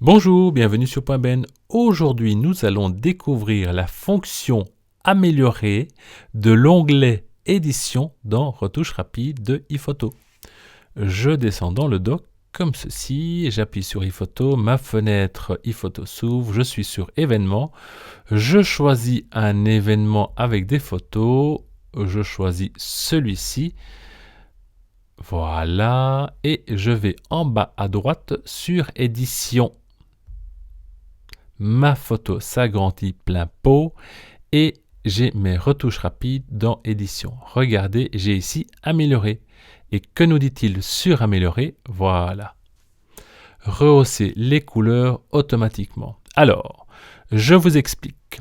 Bonjour, bienvenue sur Point Ben. Aujourd'hui, nous allons découvrir la fonction améliorée de l'onglet Édition dans Retouche rapide de iPhoto. Je descends dans le doc comme ceci, j'appuie sur iPhoto, ma fenêtre iPhoto s'ouvre, je suis sur événements, je choisis un événement avec des photos, je choisis celui-ci. Voilà, et je vais en bas à droite sur édition. Ma photo s'agrandit plein pot et j'ai mes retouches rapides dans édition. Regardez, j'ai ici amélioré. Et que nous dit-il sur améliorer? Voilà. Rehausser les couleurs automatiquement. Alors, je vous explique.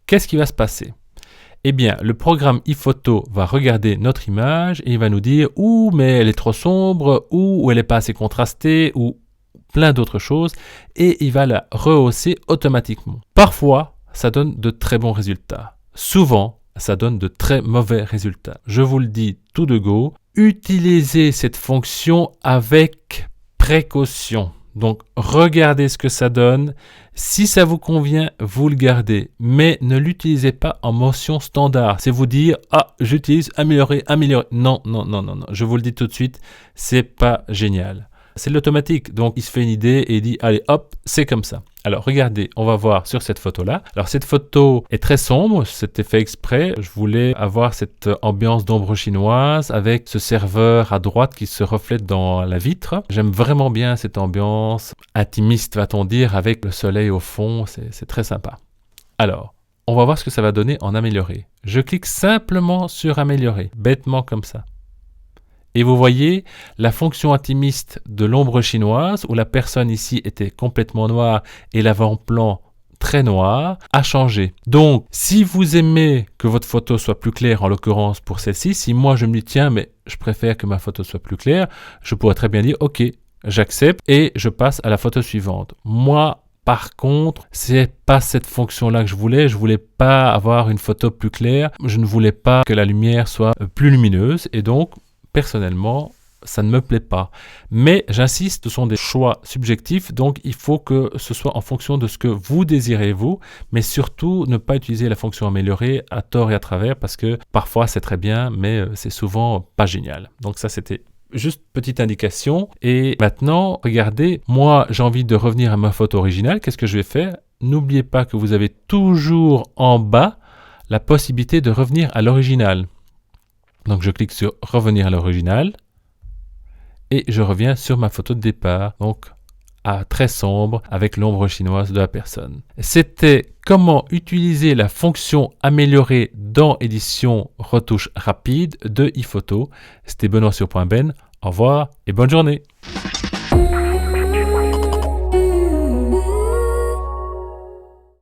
Qu'est-ce qui va se passer? Eh bien, le programme iPhoto va regarder notre image et il va nous dire ou mais elle est trop sombre, ou elle n'est pas assez contrastée, ou plein d'autres choses, et il va la rehausser automatiquement. Parfois, ça donne de très bons résultats. Souvent, ça donne de très mauvais résultats. Je vous le dis tout de go, utilisez cette fonction avec précaution. Donc, regardez ce que ça donne. Si ça vous convient, vous le gardez. Mais ne l'utilisez pas en motion standard. C'est vous dire, j'utilise améliorer, améliorer. Non. Je vous le dis tout de suite, c'est pas génial. C'est l'automatique, donc il se fait une idée et il dit, allez hop, c'est comme ça. Alors regardez, on va voir sur cette photo-là. Alors cette photo est très sombre, c'était fait exprès. Je voulais avoir cette ambiance d'ombre chinoise avec ce serveur à droite qui se reflète dans la vitre. J'aime vraiment bien cette ambiance intimiste, va-t-on dire, avec le soleil au fond, c'est très sympa. Alors, on va voir ce que ça va donner en amélioré. Je clique simplement sur améliorer, bêtement comme ça. Et vous voyez la fonction intimiste de l'ombre chinoise, où la personne ici était complètement noire et l'avant-plan très noir, a changé. Donc, si vous aimez que votre photo soit plus claire, en l'occurrence pour celle-ci, si moi je me dis, tiens, mais je préfère que ma photo soit plus claire, je pourrais très bien dire, ok, j'accepte et je passe à la photo suivante. Moi, par contre, c'est pas cette fonction-là que je voulais pas avoir une photo plus claire, je ne voulais pas que la lumière soit plus lumineuse et donc, personnellement, ça ne me plaît pas. Mais j'insiste, ce sont des choix subjectifs, donc il faut que ce soit en fonction de ce que vous désirez vous, mais surtout ne pas utiliser la fonction améliorée à tort et à travers, parce que parfois c'est très bien, mais c'est souvent pas génial. Donc ça c'était juste petite indication. Et maintenant, regardez, moi j'ai envie de revenir à ma photo originale, qu'est-ce que je vais faire? N'oubliez pas que vous avez toujours en bas la possibilité de revenir à l'original. Donc je clique sur revenir à l'original et je reviens sur ma photo de départ, donc à très sombre avec l'ombre chinoise de la personne. C'était comment utiliser la fonction améliorée dans édition retouche rapide de iPhoto. C'était Benoît sur Point Ben. Au revoir et bonne journée.